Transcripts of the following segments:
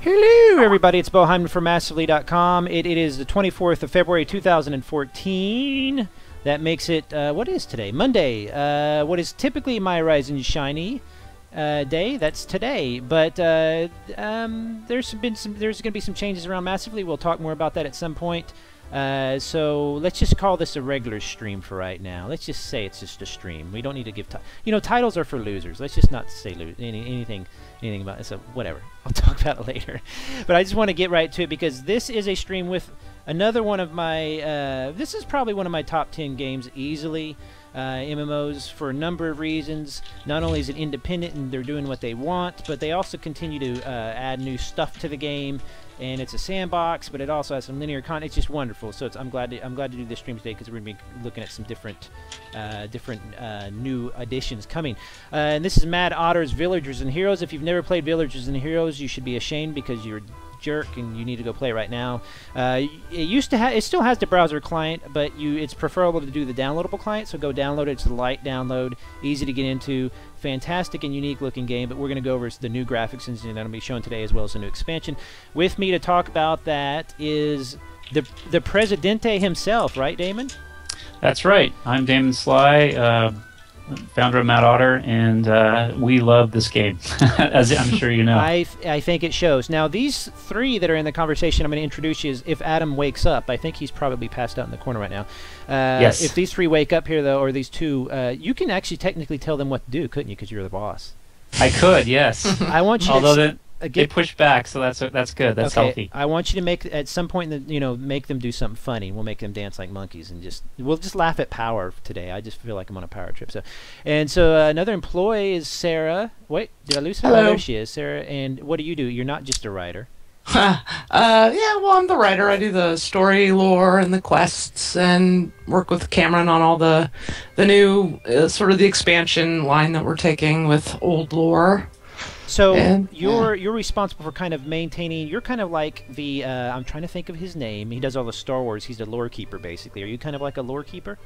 Hello, everybody. It's Beau Hindman from Massively.com. It is the 24th of February, 2014. That makes it, what is today? Monday. What is typically my Rise and Shiny day. That's today. But there's going to be some changes around Massively. We'll talk more about that at some point. So let's just call this a regular stream for right now. Let's just say it's just a stream. We don't need to give titles are for losers. Let's just not say anything about it. So whatever. I'll talk about it later. But I just want to get right to it because this is a stream with another one of my this is probably one of my top 10 games easily. MMOs for a number of reasons. Not only is it independent and they're doing what they want, but they also continue to add new stuff to the game. And it's a sandbox, but it also has some linear content. It's just wonderful. So I'm glad to do this stream today because we're going to be looking at some different new additions coming. And this is Mad Otter's Villagers and Heroes. If you've never played Villagers and Heroes, you should be ashamed because you're jerk and you need to go play it right now. It still has the browser client, but it's preferable to do the downloadable client, so go download it. It's a light download, easy to get into, fantastic and unique looking game. But we're going to go over the new graphics and that'll be shown today, as well as the new expansion. With me to talk about that is the Presidente himself, right, Damon? That's right. I'm Damon Sly, founder of Mad Otter, and we love this game, as I'm sure you know. I think it shows. Now, these three that are in the conversation I'm going to introduce you is if Adam wakes up. I think he's probably passed out in the corner right now. Yes. If these three wake up here, though, or these two, you can actually technically tell them what to do, couldn't you, because you're the boss? I could, yes. I want you to... They push back, so that's good. That's healthy. I want you to make at some point, make them do something funny. We'll make them dance like monkeys, and we'll just laugh at power today. I just feel like I'm on a power trip. So another employee is Sarah. Wait, did I lose her? Hello. Oh, there she is, Sarah. And what do you do? You're not just a writer. Yeah, well, I'm the writer. I do the story lore and the quests, and work with Cameron on all the new sort of the expansion line that we're taking with old lore. So you're responsible for kind of maintaining. You're kind of like the I'm trying to think of his name. He does all the Star Wars. He's the lore keeper, basically. Are you kind of like a lore keeper?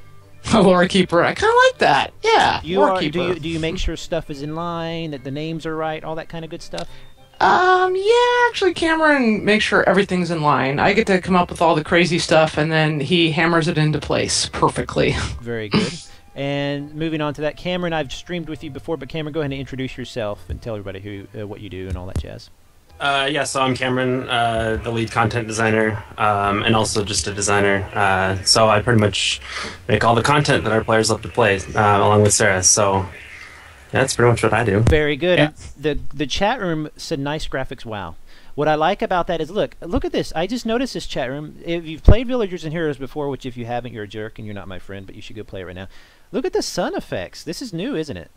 A lore keeper. I kind of like that. Yeah. Lore keeper. Do you make sure stuff is in line, that the names are right, all that kind of good stuff? Yeah, actually, Cameron makes sure everything's in line. I get to come up with all the crazy stuff, and then he hammers it into place perfectly. Very good. And moving on to that, Cameron, I've streamed with you before, but Cameron, go ahead and introduce yourself and tell everybody what you do and all that jazz. Yeah, so I'm Cameron, the lead content designer, and also just a designer. So I pretty much make all the content that our players love to play, along with Sarah. So yeah, that's pretty much what I do. Very good. Yeah. The chat room said nice graphics. Wow. What I like about that is, look at this. I just noticed this chat room. If you've played Villagers and Heroes before, which if you haven't, you're a jerk and you're not my friend, but you should go play it right now. Look at the sun effects. This is new, isn't it?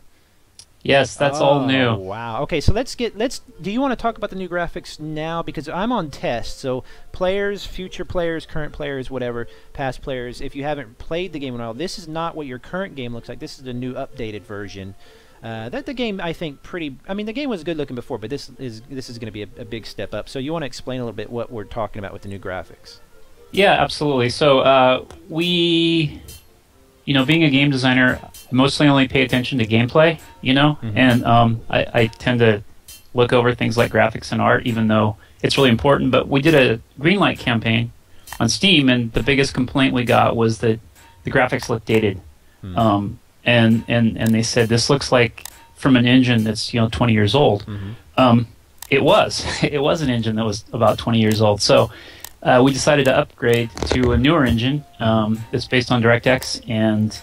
Yes, that's all new. Wow. Okay, so do you want to talk about the new graphics now? Because I'm on test, so players, future players, current players, whatever, past players, if you haven't played the game in a while, this is not what your current game looks like. This is the new updated version. The game, I think, the game was good looking before, but this is going to be a big step up. So you want to explain a little bit what we're talking about with the new graphics? Yeah, absolutely. So being a game designer, I mostly only pay attention to gameplay, and I tend to look over things like graphics and art, even though it's really important. But we did a greenlight campaign on Steam, and the biggest complaint we got was that the graphics looked dated. And they said this looks like from an engine that's 20 years old. It was an engine that was about 20 years old. So we decided to upgrade to a newer engine that's based on DirectX, and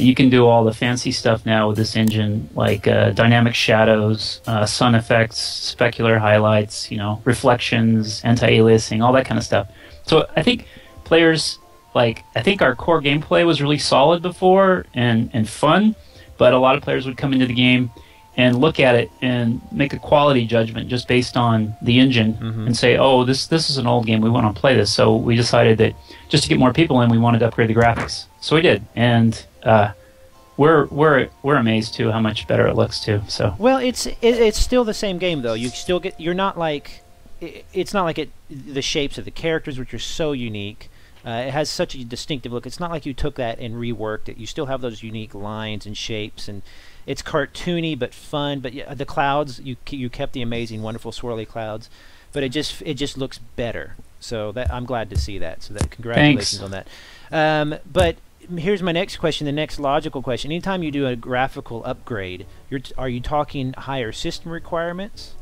you can do all the fancy stuff now with this engine, like dynamic shadows, sun effects, specular highlights, reflections, anti-aliasing, all that kind of stuff. So I think players. I think our core gameplay was really solid before and fun, but a lot of players would come into the game and look at it and make a quality judgment just based on the engine and say, oh, this is an old game, we want to play this. So we decided that just to get more people in, we wanted to upgrade the graphics. So we did, and we're amazed too how much better it looks too. So well, it's still the same game though. You're not like it's not like the shapes of the characters, which are so unique. It has such a distinctive look. It's not like you took that and reworked it. You still have those unique lines and shapes, and It's cartoony but fun. But yeah, the clouds, you kept the amazing, wonderful swirly clouds, but it just looks better. So that I'm glad to see that. So that congratulations on that. But here's my next question, the next logical question. Anytime you do a graphical upgrade, are you talking higher system requirements?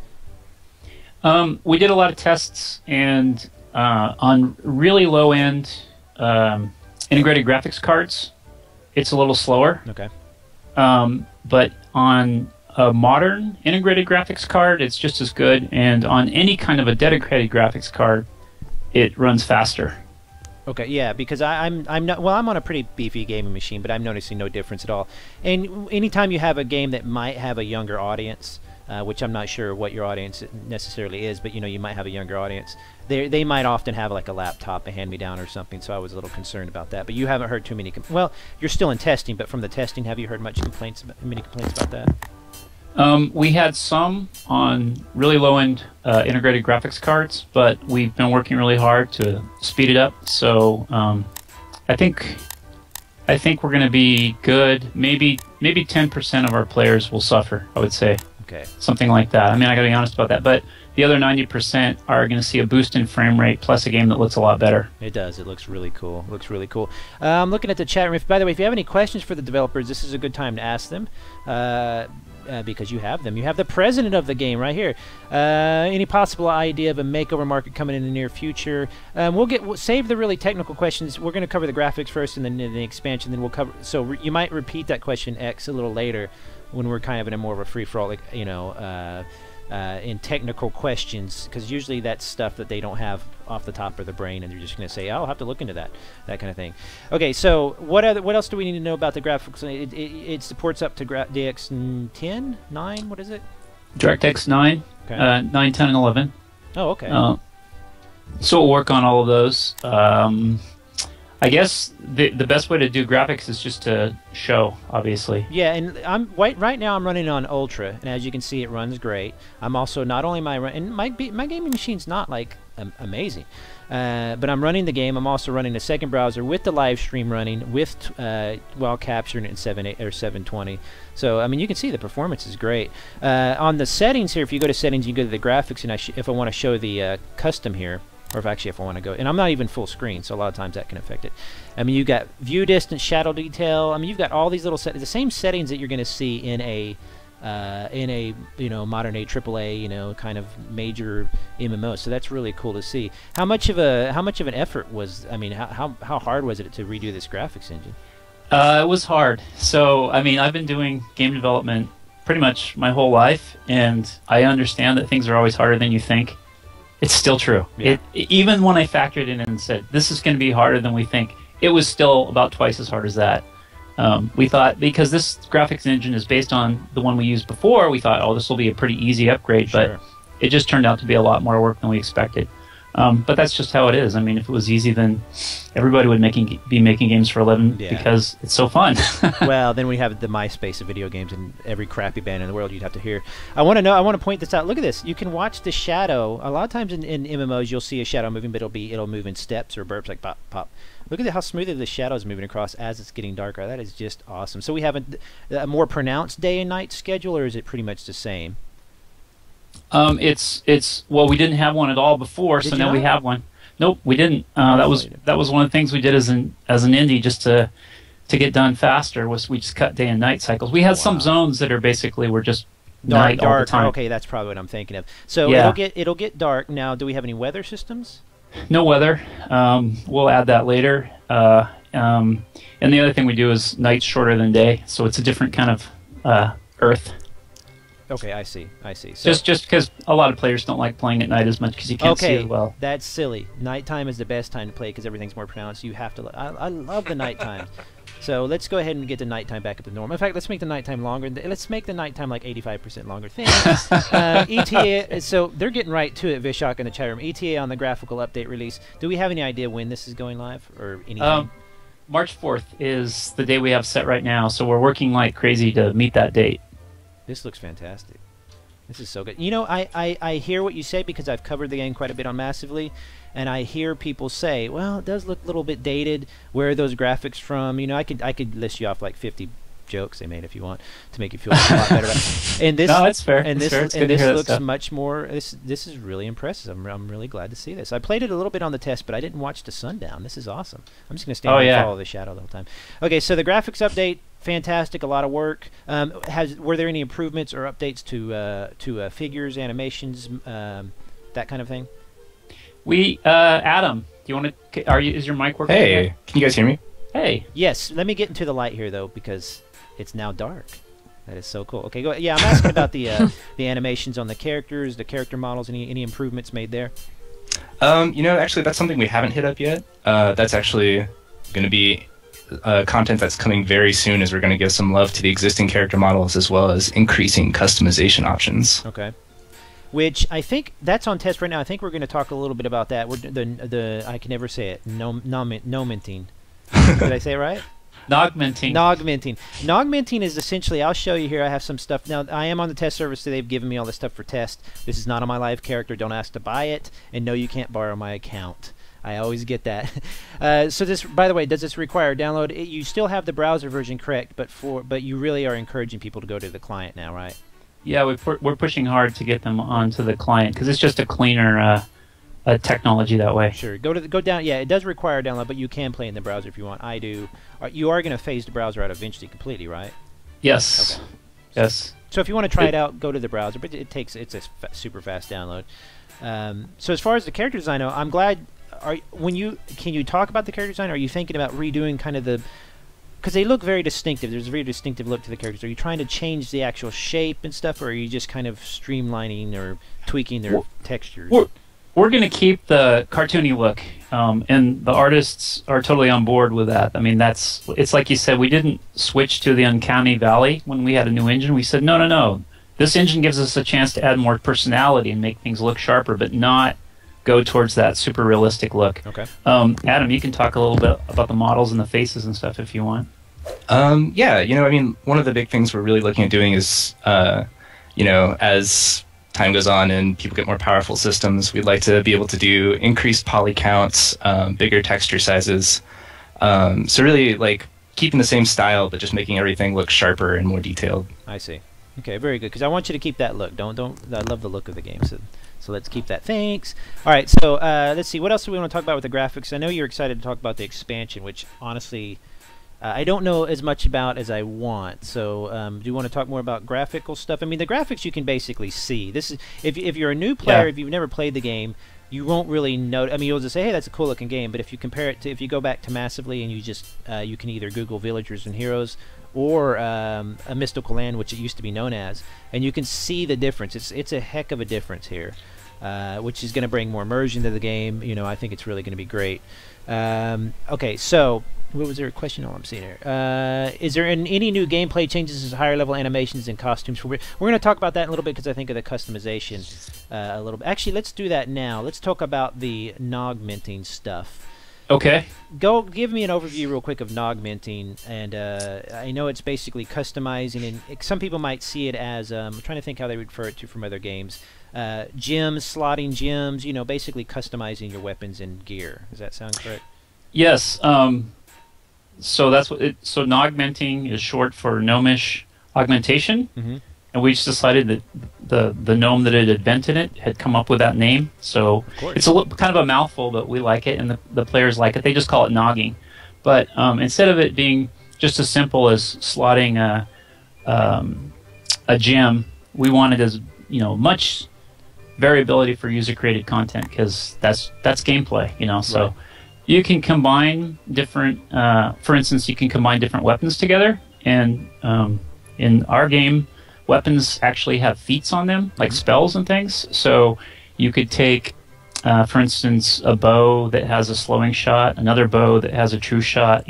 We did a lot of tests, and on really low-end integrated graphics cards, it's a little slower. Okay. But on a modern integrated graphics card, it's just as good, and on any kind of a dedicated graphics card, it runs faster. Okay, yeah, because I'm not, well, I'm on a pretty beefy gaming machine, but I'm noticing no difference at all. And anytime you have a game that might have a younger audience, which I'm not sure what your audience necessarily is, but you might have a younger audience. They might often have like a laptop, a hand-me-down or something. So I was a little concerned about that. But you haven't heard too many. Well, you're still in testing, but from the testing, have you heard many complaints about that? We had some on really low-end integrated graphics cards, but we've been working really hard to speed it up. So I think we're going to be good. Maybe 10% of our players will suffer, I would say. Okay. Something like that. I mean, I got to be honest about that. But the other 90% are going to see a boost in frame rate plus a game that looks a lot better. It does. It looks really cool. I'm looking at the chat room. By the way, if you have any questions for the developers, this is a good time to ask them. Because you have them. You have the president of the game right here. Any possible idea of a makeover market coming in the near future? We'll save the really technical questions. We're going to cover the graphics first, and then the expansion. Then we'll cover. So you might repeat that question X a little later, when we're kind of in a more of a free for all, like in technical questions, because usually that's stuff that they don't have off the top of their brain, and they're just going to say, "Oh, I'll have to look into that kind of thing." Okay, so what else do we need to know about the graphics? It supports up to DX 10, 9. What is it? DirectX 9, okay. 9, 10, and 11. Oh, okay. So we'll work on all of those. I guess the best way to do graphics is just to show, obviously. Yeah, and right now I'm running on Ultra, and as you can see, it runs great. I'm also not only my gaming machine's not like amazing, but I'm running the game. I'm also running a second browser with the live stream running while capturing it in 720. So I mean, you can see the performance is great. On the settings here, if you go to settings, you go to the graphics, and if I want to show the custom here. Or if I want to go, and I'm not even full screen, so a lot of times that can affect it. I mean, you've got view distance, shadow detail. I mean, you've got all these little settings, the same settings that you're going to see in a modern AAA kind of major MMO. So that's really cool to see. How much of an effort was? I mean, how hard was it to redo this graphics engine? It was hard. So I mean, I've been doing game development pretty much my whole life, and I understand that things are always harder than you think. It's still true. Yeah. Even when I factored in and said, this is going to be harder than we think, it was still about twice as hard as that. We thought, because this graphics engine is based on the one we used before, we thought, oh, this will be a pretty easy upgrade, sure. But it just turned out to be a lot more work than we expected. But that's just how it is. I mean, if it was easy, then everybody would be making games for 11 because it's so fun. Well, then we have the MySpace of video games, and every crappy band in the world you'd have to hear. I want to point this out. Look at this. You can watch the shadow. A lot of times in MMOs, you'll see a shadow moving, but it'll move in steps or burps, like pop, pop. Look at how smoothly the shadow is moving across as it's getting darker. That is just awesome. So we have a more pronounced day and night schedule, or is it pretty much the same? Well, we didn't have one at all before, so now we have one. Nope, we didn't. That was one of the things we did as an indie, just to get done faster. Was we just cut day and night cycles. We had some zones that were just night all the time. Okay, that's probably what I'm thinking of. So it'll get dark. Now, do we have any weather systems? No weather. We'll add that later. And the other thing we do is night's shorter than day, so it's a different kind of Earth. Okay, I see. So just because a lot of players don't like playing at night as much because you can't see as well. That's silly. Nighttime is the best time to play because everything's more pronounced. You have to. I love the nighttime. So let's go ahead and get the nighttime back up to normal. In fact, let's make the nighttime longer. Let's make the nighttime like 85% longer. Thanks. ETA. So they're getting right to it, Vishak, in the chat room. ETA on the graphical update release. Do we have any idea when this is going live or anything? March 4th is the day we have set right now. So we're working like crazy to meet that date. This looks fantastic. This is so good. You know, I hear what you say because I've covered the game quite a bit on Massively, and I hear people say, well, it does look a little bit dated. Where are those graphics from? You know, I could list you off like 50 jokes they made if you want to make you feel a lot better about it. And this, no, it's fair. And it's this, fair. It's and good to this hear that looks stuff. much more. This is really impressive. I'm really glad to see this. I played it a little bit on the test, but I didn't watch the sundown. This is awesome. I'm just gonna stand and follow the shadow the whole time. Okay, so the graphics update, fantastic, a lot of work. Were there any improvements or updates to figures, animations, that kind of thing? Adam, do you want to? Is your mic working? Hey, can you guys hear me? Hey. Yes. Let me get into the light here though, because it's now dark. That is so cool. Okay, go. Yeah, I'm asking about the animations on the characters, the character models. Any improvements made there? Actually, that's something we haven't hit up yet. That's actually going to be content that's coming very soon, as we're going to give some love to the existing character models as well as increasing customization options. Okay. Which I think that's on test right now. I think we're going to talk a little bit about that. I can never say it. Nog-menting. Did I say it right? Nog-menting. Nog-menting. Nog-menting is essentially, I'll show you here. I have some stuff. Now, I am on the test server, so they've given me all this stuff for test. This is not on my live character. Don't ask to buy it. And no, you can't borrow my account. I always get that. So this, by the way, does this require download? You still have the browser version correct, but you really are encouraging people to go to the client now, right? Yeah, we're pushing hard to get them onto the client because it's just a cleaner technology that way. Sure. Go down. Yeah, it does require download, but you can play in the browser if you want. I do. You are going to phase the browser out eventually completely, right? Yes. Okay. Yes. So if you want to try it out, go to the browser, but it's a super fast download. So as far as the character design, I'm glad. Can you talk about the character design? Are you thinking about redoing kind of the? Because they look very distinctive. There's a very distinctive look to the characters. Are you trying to change the actual shape and stuff, or are you just kind of streamlining or tweaking their textures? We're going to keep the cartoony look, and the artists are totally on board with that. I mean, it's like you said, we didn't switch to the Uncanny Valley when we had a new engine. We said, no. This engine gives us a chance to add more personality and make things look sharper, but not go towards that super realistic look. Okay. Adam, you can talk a little bit about the models and the faces and stuff if you want. Yeah, one of the big things we're really looking at doing is, as time goes on and people get more powerful systems, we'd like to be able to do increased poly counts, bigger texture sizes. So really, like, keeping the same style, but just making everything look sharper and more detailed. I see. Okay, very good. Because I want you to keep that look. Don't. I love the look of the game. So let's keep that. Thanks. All right. So let's see. What else do we want to talk about with the graphics? I know you're excited to talk about the expansion, which honestly, I don't know as much about as I want. So do you want to talk more about graphical stuff? I mean, the graphics you can basically see. This is if you're a new player, if you've never played the game, you won't really know. I mean, you'll just say, "Hey, that's a cool looking game." But if you compare it to, if you go back to Massively and you just you can either Google Villagers and Heroes or a Mystical Land, which it used to be known as, and you can see the difference. It's a heck of a difference here, which is going to bring more immersion to the game. I think it's really going to be great. Okay, so what was there a question? I'm seeing here. Is there any new gameplay changes to higher level animations and costumes? We're going to talk about that in a little bit because I think of the customization a little bit. Actually, let's do that now. Let's talk about the Nog-menting stuff. Okay. Go give me an overview real quick of Nog-menting, and I know it's basically customizing, and some people might see it as I'm trying to think how they refer it to from other games. Gems, slotting gems, basically customizing your weapons and gear. Does that sound correct? Yes. So that's what so Nog-menting is short for gnomish augmentation, and we just decided that the gnome that had invented it had come up with that name. So it's kind of a mouthful, but we like it, and the players like it. They just call it nogging. But instead of it being just as simple as slotting a gem, we wanted as much variability for user-created content because that's gameplay. So. Right. You can combine different, for instance, you can combine different weapons together, and in our game, weapons actually have feats on them, like spells and things. So you could take, for instance, a bow that has a slowing shot, another bow that has a true shot,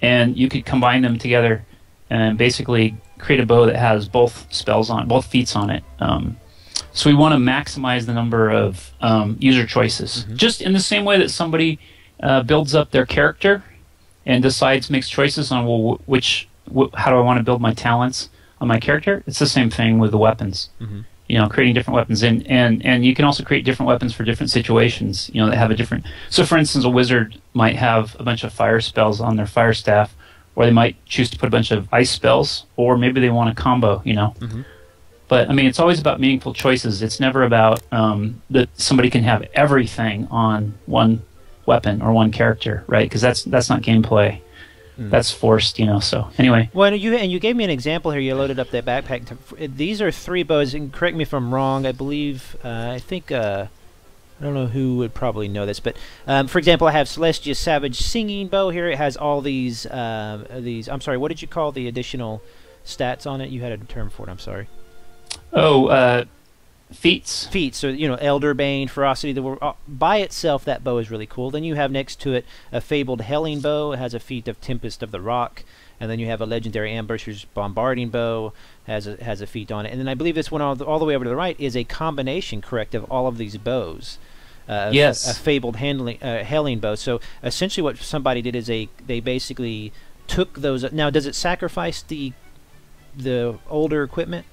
and you could combine them together and basically create a bow that has both spells on, both feats on it. So we want to maximize the number of user choices, just in the same way that somebody builds up their character and makes choices on how do I want to build my talents on my character. It's the same thing with the weapons. Creating different weapons, and you can also create different weapons for different situations. That have a different. So, for instance, a wizard might have a bunch of fire spells on their fire staff, or they might choose to put a bunch of ice spells, or maybe they want a combo, you know. But I mean, it's always about meaningful choices. It's never about that somebody can have everything on one weapon or one character, right? Because that's not gameplay. That's forced, you know. So anyway, well, you gave me an example here. You loaded up that backpack. These are 3 bows. And correct me if I'm wrong. I believe I think I don't know who would probably know this, but for example, I have Celestia's Savage Singing Bow here. It has all these. I'm sorry. What did you call the additional stats on it? You had a term for it. I'm sorry. Oh, feats. Feats. So Elder Bane, Ferocity. By itself, that bow is really cool. Then you have next to it a Fabled Helling Bow. It has a feat of Tempest of the Rock. And then you have a Legendary Ambusher's Bombarding Bow. Has a feat on it. And then I believe this one all the way over to the right is a combination, correct, of all of these bows. Yes. A Fabled Helling Bow. So essentially what somebody did is they basically took those. Now, does it sacrifice the older equipment?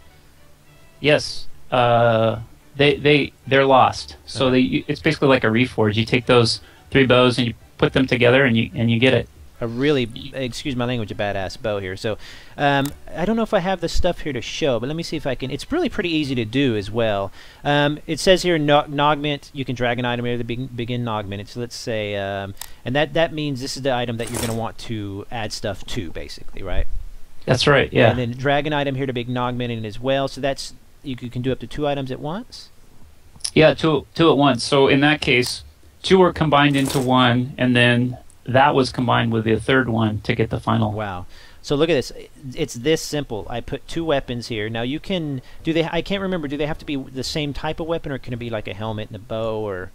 Yes. They're lost. So it's basically like a reforge. You take those 3 bows and you put them together and you get it. A really, excuse my language, a badass bow here. So I don't know if I have the stuff here to show, but let me see if I can. It's really pretty easy to do as well. It says here Nog-ment. You can drag an item here to begin Nog-ment. So let's say, and that means this is the item that you're going to want to add stuff to, basically, right? That's right. Yeah. And then drag an item here to begin Nog-menting as well. So that's you can do up to 2 items at once. Yeah, two at once. So in that case, 2 are combined into 1, and then that was combined with the 3rd one to get the final. Wow. So look at this. It's this simple. I put 2 weapons here. Now you can I can't remember. Do they have to be the same type of weapon, or can it be like a helmet and a bow, or?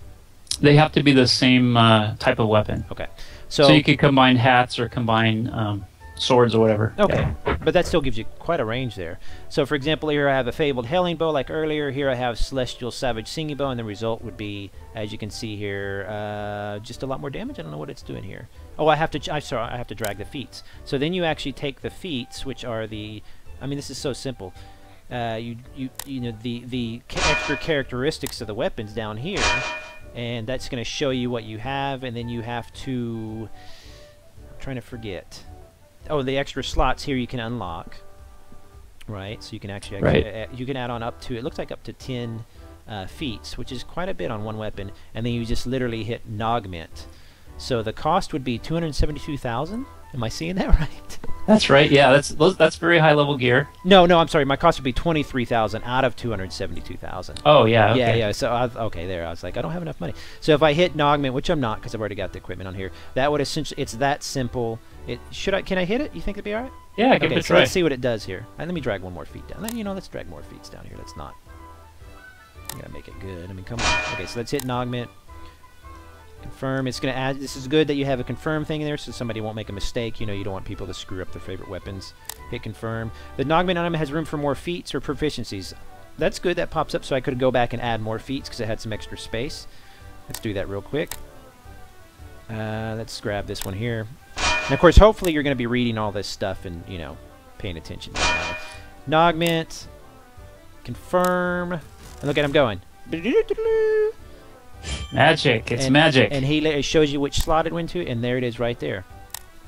They have to be the same type of weapon. Okay. So you could combine hats or combine swords or whatever. Okay. Yeah. But that still gives you quite a range there. So for example, here I have a Fabled Helling Bow like earlier. Here I have Celestial Savage Singing Bow, and the result would be, as you can see here, just a lot more damage. I don't know what it's doing here. Oh, I have to drag the feats. So then you actually take the feats, which are the, I mean, this is so simple. You know the extra characteristics of the weapons down here, and that's going to show you what you have, and then you have to, I'm trying to forget. Oh, the extra slots here you can unlock, right? So you can actually you can add on up to, it looks like up to 10 feats, which is quite a bit on one weapon, and then you just literally hit Nog-ment. So the cost would be 272,000. Am I seeing that right? That's right. Yeah, that's very high level gear. No, I'm sorry. My cost would be 23,000 out of 272,000. Oh yeah. Okay. Yeah. So okay, there. I was like, I don't have enough money. So if I hit Nog-ment, which I'm not because I've already got the equipment on here, that would essentially, it's that simple. Can I hit it? You think it'd be all right? Yeah, give it a try. Let's see what it does here. Let me drag one more feet down. Let's drag more feet down here. Let's not. I gotta make it good. I mean, come on. Okay, so let's hit Nog-ment. Confirm. It's going to add. This is good that you have a confirm thing in there, so somebody won't make a mistake. You don't want people to screw up their favorite weapons. Hit confirm. The Nog-ment item has room for more feats or proficiencies. That's good. That pops up, so I could go back and add more feats because it had some extra space. Let's do that real quick. Let's grab this one here. And of course, hopefully, you're going to be reading all this stuff and paying attention. Nog-ment. Confirm. And look at him going. Magic. It's magic. And it shows you which slot it went to, and there it is right there.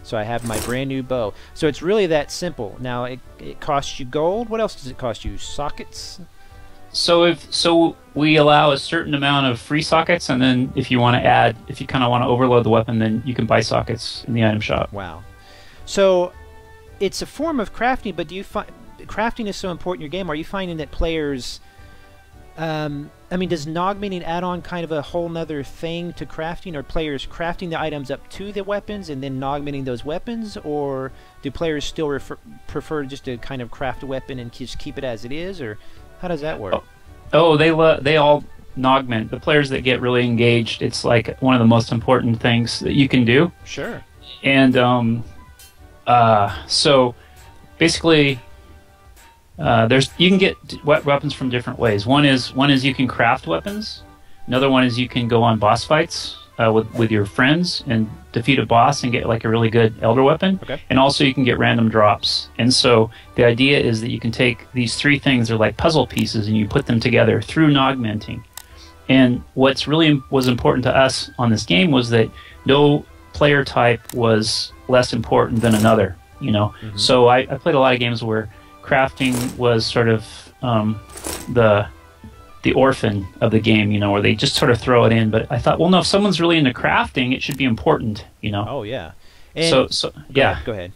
So I have my brand new bow. So it's really that simple. Now, it costs you gold. What else does it cost you? Sockets? So we allow a certain amount of free sockets, and then if you kind of want to overload the weapon, then you can buy sockets in the item shop. Wow. So it's a form of crafting, but do you find crafting is so important in your game? Are you finding that players... I mean, does Nog-menting add on kind of a whole nother thing to crafting? Are players crafting the items up to the weapons and then Nog-menting those weapons? Or do players still prefer just to kind of craft a weapon and just keep it as it is? Or how does that work? Oh, they all Nog-ment. The players that get really engaged, it's like one of the most important things that you can do. Sure. And so basically... you can get weapons from different ways. One is you can craft weapons. Another one is you can go on boss fights with your friends and defeat a boss and get like a really good elder weapon. Okay. And also you can get random drops. And so the idea is that you can take these 3 things, they're like puzzle pieces, and you put them together through Nog-menting. And what's really was important to us on this game was that no player type was less important than another. you know. So I played a lot of games where crafting was sort of the orphan of the game, you know, where they just sort of throw it in. But I thought, well, no, if someone's really into crafting, it should be important, you know. Oh yeah. And so yeah. Go ahead.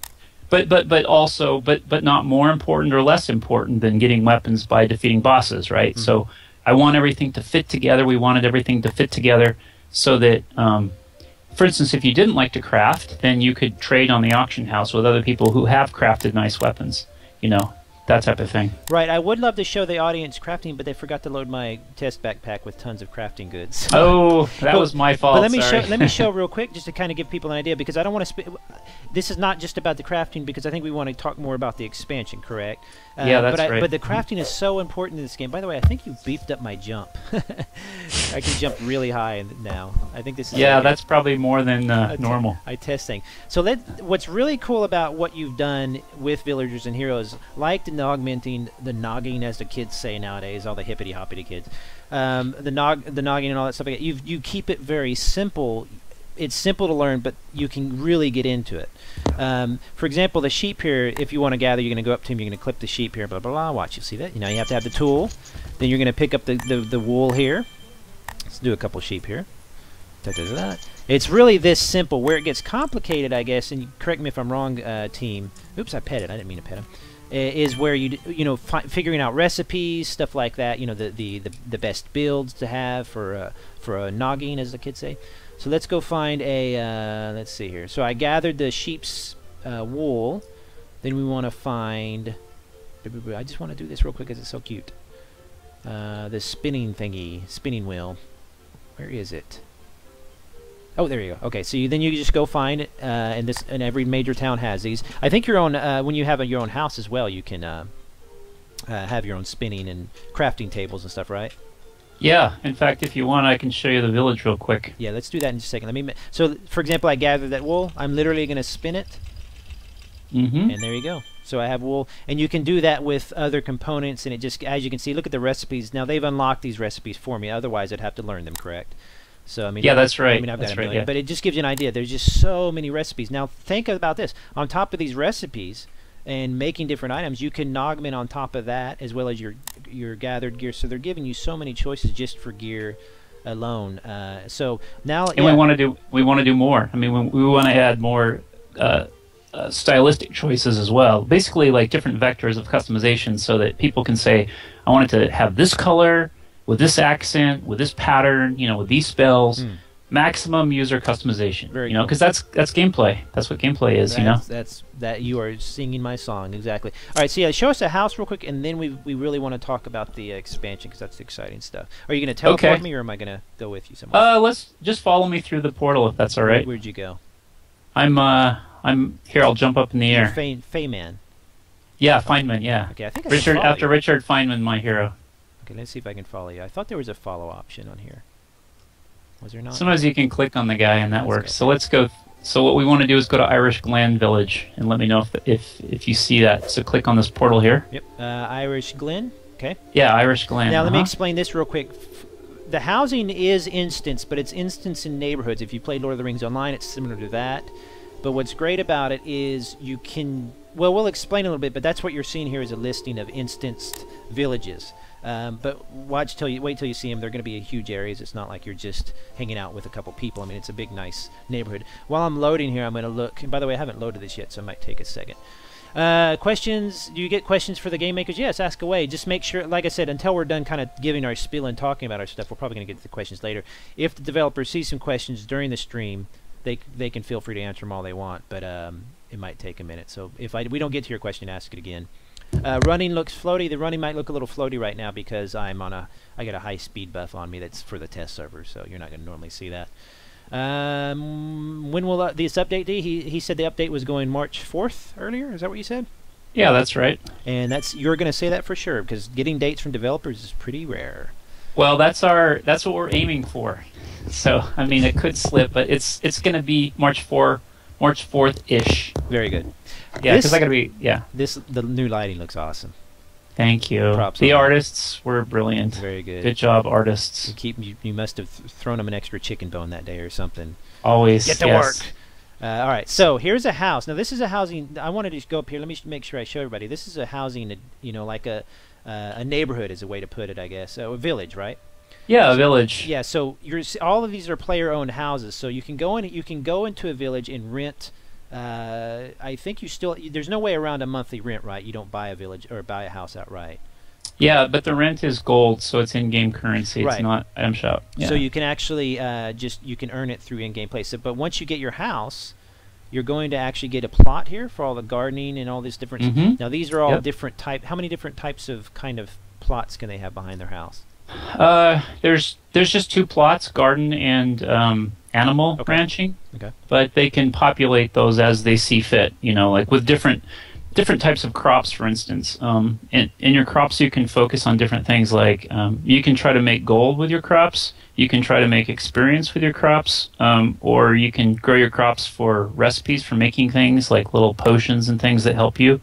But also not more important or less important than getting weapons by defeating bosses, right? So I want everything to fit together. We wanted everything to fit together so that, for instance, if you didn't like to craft, then you could trade on the auction house with other people who have crafted nice weapons, you know, that type of thing. Right. I would love to show the audience crafting, but they forgot to load my test backpack with tons of crafting goods. Oh, that was my fault. But let me show real quick just to kind of give people an idea, because I don't want to. This is not just about the crafting, because I think we want to talk more about the expansion. Correct? Yeah, that's right. But the crafting is so important in this game. By the way, I think you beefed up my jump. I can jump really high now. I think this is. Yeah, that's probably more than normal. I test things. So what's really cool about what you've done with villagers and heroes, like the Nog-menting, the nogging, as the kids say nowadays, all the hippity hoppity kids, the nogging and all that stuff. You keep it very simple. It's simple to learn, but you can really get into it. For example, the sheep here, if you want to gather, you're going to go up to him, you're going to clip the sheep here, blah, blah, blah. Watch, you see that? You know, you have to have the tool. Then you're going to pick up the wool here. Let's do a couple sheep here. Da-da-da-da. It's really this simple. Where it gets complicated, I guess, and correct me if I'm wrong, team. Oops, I pet it. I didn't mean to pet him. Is where you know, figuring out recipes, stuff like that. You know, the best builds to have for a nogging, as the kids say. So let's go find a, let's see here. So I gathered the sheep's wool. Then we want to find, I just want to do this real quick because it's so cute. The spinning thingy, spinning wheel. Where is it? Oh, there you go. Okay, so then you just go find it, and every major town has these. I think your own, when you have your own house as well, you can have your own spinning and crafting tables and stuff, right? Yeah, in fact, if you want, I can show you the village real quick. Yeah, let's do that in just a second. So, for example, I gathered that wool. I'm literally going to spin it, and there you go. So I have wool, and you can do that with other components, and it just, as you can see, look at the recipes. Now, they've unlocked these recipes for me. Otherwise, I'd have to learn them, correct? So, I mean, yeah, that's right. I mean, I've got a million, yeah. but it just gives you an idea. There's just so many recipes. Now, think about this. On top of these recipes and making different items, you can Nog-ment on top of that, as well as your gathered gear. So they're giving you so many choices just for gear alone. So now, and we want to do more. I mean, we want to add more stylistic choices as well. Basically, like different vectors of customization, so that people can say, I want it to have this color, with this accent, with this pattern, you know, with these spells. Maximum user customization. Very you know, cool. because that's gameplay. That's what gameplay is. You know. That you are singing my song exactly. All right, so yeah, show us a house real quick, and then we really want to talk about the expansion, because that's the exciting stuff. Are you going to teleport me, or am I going to go with you somewhere? Let's just follow me through the portal, if that's all right. Where'd you go? I'm here. I'll jump up in the air. Feynman. Yeah, Feynman. Yeah. Okay, I think I Richard can follow after you. Richard Feynman, my hero. Okay, let's see if I can follow you. I thought there was a follow option on here. Was there not? Sometimes you can click on the guy and that works. Go. So let's go. So what we want to do is go to Irish Glen Village and let me know if you see that. So click on this portal here. Yep. Irish Glen. Okay. Yeah, Irish Glen. Now let me explain this real quick. The housing is instance, but it's instance in neighborhoods. If you play Lord of the Rings Online, it's similar to that. But what's great about it is you can. Well, we'll explain a little bit, but that's what you're seeing here is a listing of instanced villages. But wait till you see them. They're going to be huge areas. It's not like you're just hanging out with a couple people. I mean, it's a big, nice neighborhood. While I'm loading here, I'm going to look. And by the way, I haven't loaded this yet, so it might take a second. Questions? Do you get questions for the game makers? Yes, ask away. Just make sure, like I said, until we're done kind of giving our spiel and talking about our stuff, we're probably going to get to the questions later. If the developers see some questions during the stream, they can feel free to answer them all they want, but it might take a minute. So if we don't get to your question, ask it again. Running looks floaty. The running might look a little floaty right now because I got a high speed buff on me that's for the test server, so you're not going to normally see that. When will this update be? He said the update was going March 4th earlier. Is that what you said? Yeah, that's right. And you're going to say that for sure, because getting dates from developers is pretty rare. Well, that's what we're aiming for. So I mean, it could slip, but it's going to be March 4th ish. Very good. Yeah, because I got to be the new lighting looks awesome. Thank you. Props the on artists were brilliant. Very good. Good job, artists. You must have thrown them an extra chicken bone that day or something. Always. Get to work. All right, so here's a house. Now this is a housing. I wanted to go up here. Let me make sure I show everybody. This is a housing, like a neighborhood is a way to put it, I guess. So a village, right? Yeah, a village. Yeah. So all of these are player-owned houses. So you can go into a village and rent. I think there's no way around a monthly rent, right? You don't buy a village or buy a house outright. Yeah, but the rent is gold, so it's in-game currency. It's not item shop. Yeah. So you can actually you can earn it through in-game play. So, but once you get your house, you're going to actually get a plot here for all the gardening and all these different. Now these are all different type. How many different types of kind of plots can they have behind their house? There's just 2 plots: garden and animal ranching. Okay. But they can populate those as they see fit. Like with different types of crops, for instance. In your crops, you can focus on different things. Like you can try to make gold with your crops. You can try to make experience with your crops, or you can grow your crops for recipes for making things like little potions and things that help you.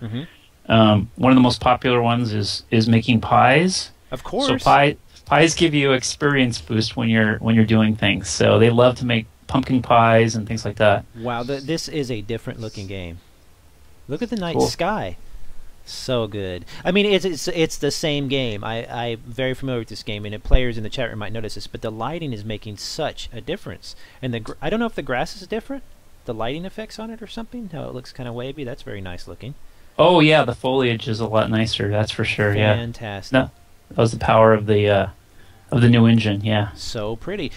One of the most popular ones is making pies. Of course. So pies give you experience boost when you're doing things. So they love to make pumpkin pies and things like that. Wow, this is a different looking game. Look at the night sky. So good. I mean, it's the same game. I'm very familiar with this game, and players in the chat room might notice this, but the lighting is making such a difference. And I don't know if the grass is different, the lighting effects on it or something, how it looks kind of wavy. That's very nice looking. Oh, yeah, the foliage is a lot nicer, that's for sure, Fantastic. No, that was the power of the new engine, yeah. So pretty.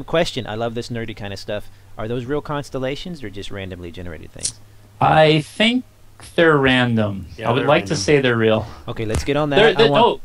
Question, I love this nerdy kind of stuff. Are those real constellations or just randomly generated things? I think they're random. Yeah, I would like to say they're real. Okay, let's get on that.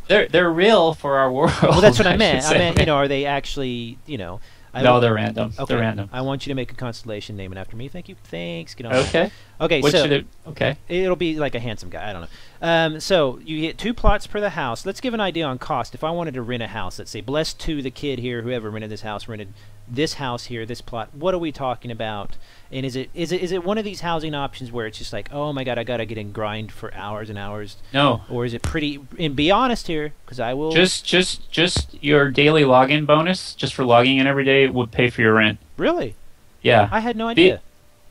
They're real for our world. Well, that's what I meant. I meant, are they actually, No, they're random. Okay. They're random. I want you to make a constellation name it after me. Thank you. Thanks. Get on. Okay. Okay. Okay. It'll be like a handsome guy. I don't know. So you get 2 plots per the house. Let's give an idea on cost. If I wanted to rent a house, let's say blessed to the kid here, whoever rented this house, rented this house here, this plot. What are we talking about? And is it one of these housing options where it's just like, oh my god, I gotta get in grind for hours and hours? No. Or is it pretty? And be honest here, because I will. Just your daily login bonus, just for logging in every day, would pay for your rent. Really? Yeah. I had no idea.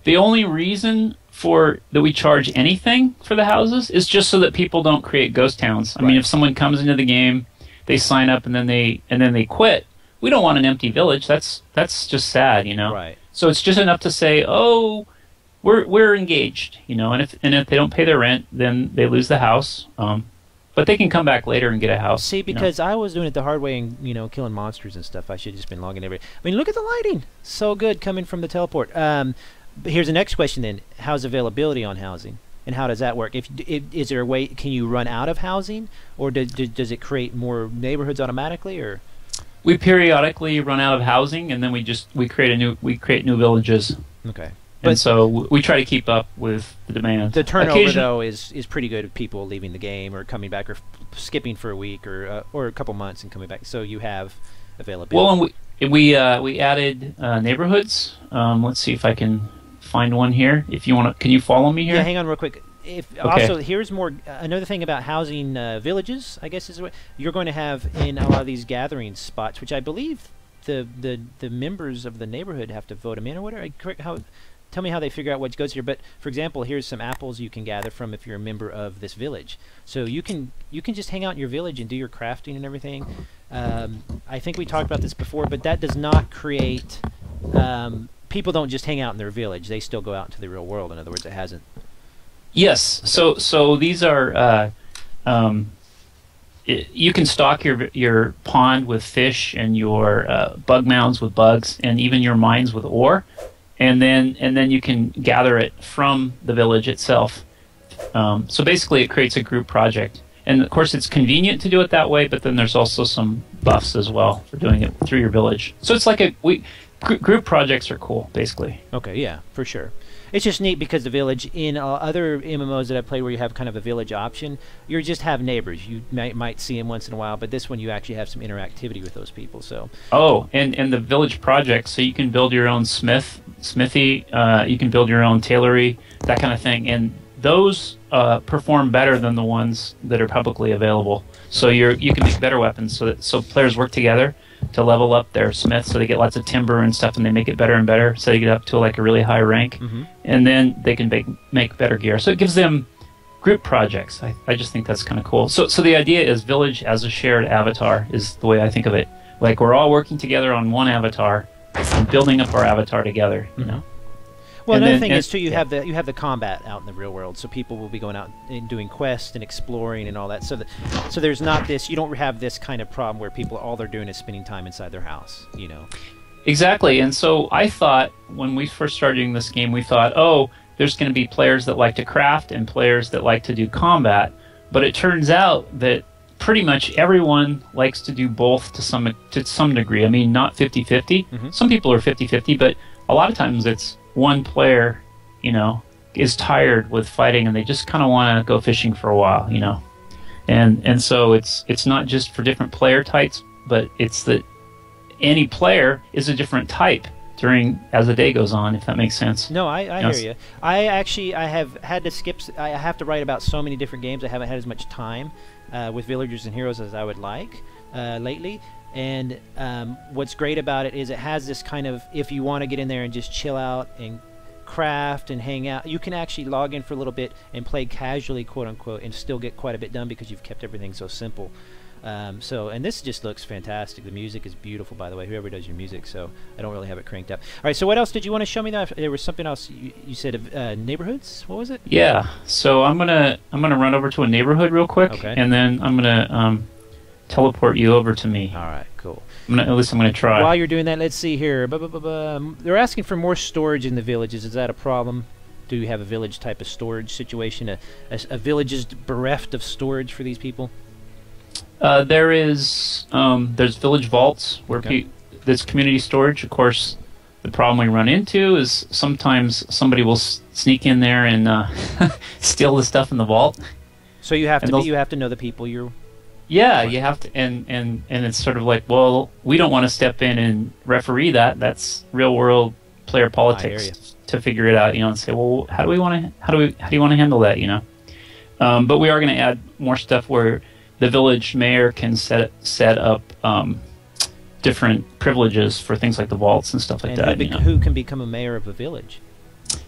The only reason that we charge anything for the houses is just so that people don't create ghost towns. I mean, if someone comes into the game, they sign up and then they quit. We don't want an empty village. That's just sad, Right. So it's just enough to say, oh, we're engaged, and if they don't pay their rent, then they lose the house. But they can come back later and get a house. See, because I was doing it the hard way and killing monsters and stuff. I should have just been logging every. I mean, look at the lighting, so good coming from the teleport. But here's the next question then: how's availability on housing, and how does that work? Is there a way? Can you run out of housing, or does it create more neighborhoods automatically, or? We periodically run out of housing, and then we create new villages. Okay. And so we try to keep up with the demand. The turnover, though, is pretty good of people leaving the game or coming back or skipping for a week or a couple months and coming back. So you have availability. Well, and we added neighborhoods. Let's see if I can find one here. If you want to, can you follow me here? Yeah, hang on real quick. Also, here's more. Another thing about housing villages, I guess, is what you're going to have in a lot of these gathering spots, which I believe the members of the neighborhood have to vote them in or whatever. Tell me how they figure out what goes here. But for example, here's some apples you can gather from if you're a member of this village. So you can just hang out in your village and do your crafting and everything. I think we talked about this before, but that does not create. People don't just hang out in their village; they still go out into the real world. In other words, it hasn't. Yes. So these are. You can stock your pond with fish and your bug mounds with bugs and even your mines with ore, and then you can gather it from the village itself. So basically, it creates a group project, and of course, it's convenient to do it that way. But then there's also some buffs as well for doing it through your village. So it's like group projects are cool, basically. Okay, yeah, for sure. It's just neat because the village in other MMOs that I played where you have kind of a village option, you just have neighbors. You might see them once in a while, but this one you actually have some interactivity with those people. So. Oh, and the village project, so you can build your own smithy, you can build your own tailory, that kind of thing, and those perform better than the ones that are publicly available. So you can make better weapons, so players work together. to level up their smith, so they get lots of timber and stuff, and they make it better and better, so they get up to like a really high rank, and then they can make better gear. So it gives them group projects. I just think that's kind of cool. So the idea is village as a shared avatar is the way I think of it. Like we're all working together on one avatar and building up our avatar together, you know. Well, another thing is too, you have the combat out in the real world, so people will be going out and doing quests and exploring and all that. So so there's not this. You don't have this kind of problem where people all they're doing is spending time inside their house. You know. Exactly, and so I thought when we first started doing this game, we thought, oh, there's going to be players that like to craft and players that like to do combat, but it turns out that pretty much everyone likes to do both to some degree. I mean, not 50-50. Some people are 50-50, but a lot of times it's one player, you know, is tired with fighting and they just kind of want to go fishing for a while, you know. And so it's not just for different player types, but it's that any player is a different type as the day goes on, if that makes sense. No, I hear you. I have had to skip. I have to write about so many different games. I haven't had as much time with Villagers and Heroes as I would like lately. And what's great about it is it has this kind of, if you want to get in there and just chill out and craft and hang out, you can actually log in for a little bit and play casually, quote unquote, and still get quite a bit done because you've kept everything so simple. And this just looks fantastic. The music is beautiful, by the way, whoever does your music, so I don't really have it cranked up. All right, so what else did you want to show me? There was something else you said of neighborhoods. What was it? Yeah, so I'm gonna run over to a neighborhood real quick, and then I'm gonna teleport you over to me. All right, cool. At least I'm gonna try. While you're doing that, let's see here. They're asking for more storage in the villages. Is that a problem? Do you have a village type of storage situation? A village is bereft of storage for these people? There's village vaults where there's community storage. Of course, the problem we run into is sometimes somebody will sneak in there and steal the stuff in the vault. So you have to know the people you're. Yeah, you have to, and it's sort of like, well, we don't want to step in and referee that. That's real world player politics to figure it out, you know, and say, well, how do you want to handle that, you know? But we are going to add more stuff where the village mayor can set up different privileges for things like the vaults and stuff like that. Who can become a mayor of a village?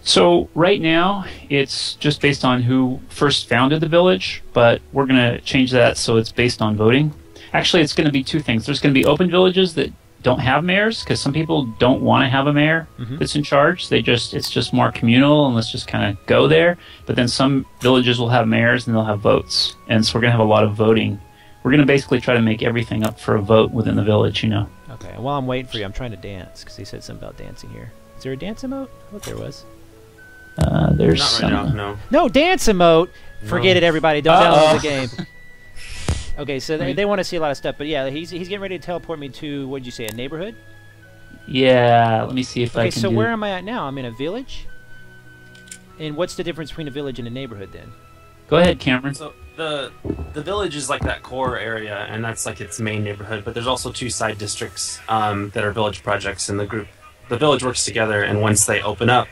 So right now, it's just based on who first founded the village, but we're going to change that so it's based on voting. Actually, it's going to be two things. There's going to be open villages that don't have mayors, because some people don't want to have a mayor that's in charge. It's just more communal, and let's just kind of go there. But then some villages will have mayors, and they'll have votes. And so we're going to have a lot of voting. We're going to basically try to make everything up for a vote within the village, you know. Okay, and while I'm waiting for you, I'm trying to dance, because they said something about dancing here. Is there a dance emote? I thought there was. There's not right now, no. No dance emote. Forget it, everybody. Don't download the game. Okay, so they want to see a lot of stuff, but yeah, he's getting ready to teleport me to, what did you say, a neighborhood? Yeah, let me see if I can. Okay, so where am I at now? I'm in a village. And what's the difference between a village and a neighborhood then? Go ahead, Cameron. So the village is like that core area, and that's like its main neighborhood. But there's also two side districts that are village projects in the group. The village works together, and once they open up,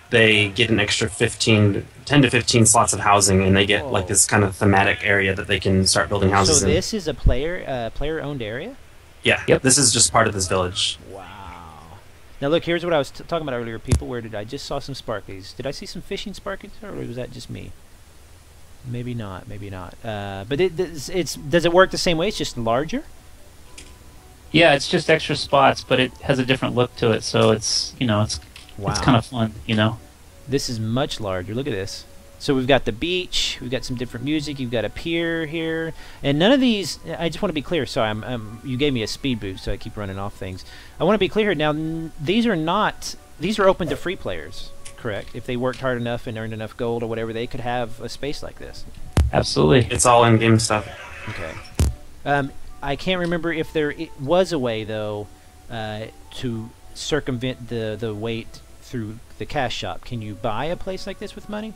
they get an extra 10 to 15 slots of housing, and they get like this kind of thematic area that they can start building houses in. So this is a player-owned area? Yeah. Yep. This is just part of this village. Wow. Now look, here's what I was talking about earlier. People, where did I just saw some sparklies? Did I see some fishing sparklies, or was that just me? Maybe not. Maybe not. But does it work the same way? It's just larger? Yeah, it's just extra spots, but it has a different look to it. So it's it's kind of fun, you know. This is much larger. Look at this. So we've got the beach. We've got some different music. You've got a pier here, and none of these. I just want to be clear. Sorry, you gave me a speed boost, so I keep running off things. I want to be clear here. Now, these are not. These are open to free players, correct? If they worked hard enough and earned enough gold or whatever, they could have a space like this. Absolutely. It's all in-game stuff. Okay. I can't remember if there was a way though to circumvent the wait through the cash shop. Can you buy a place like this with money?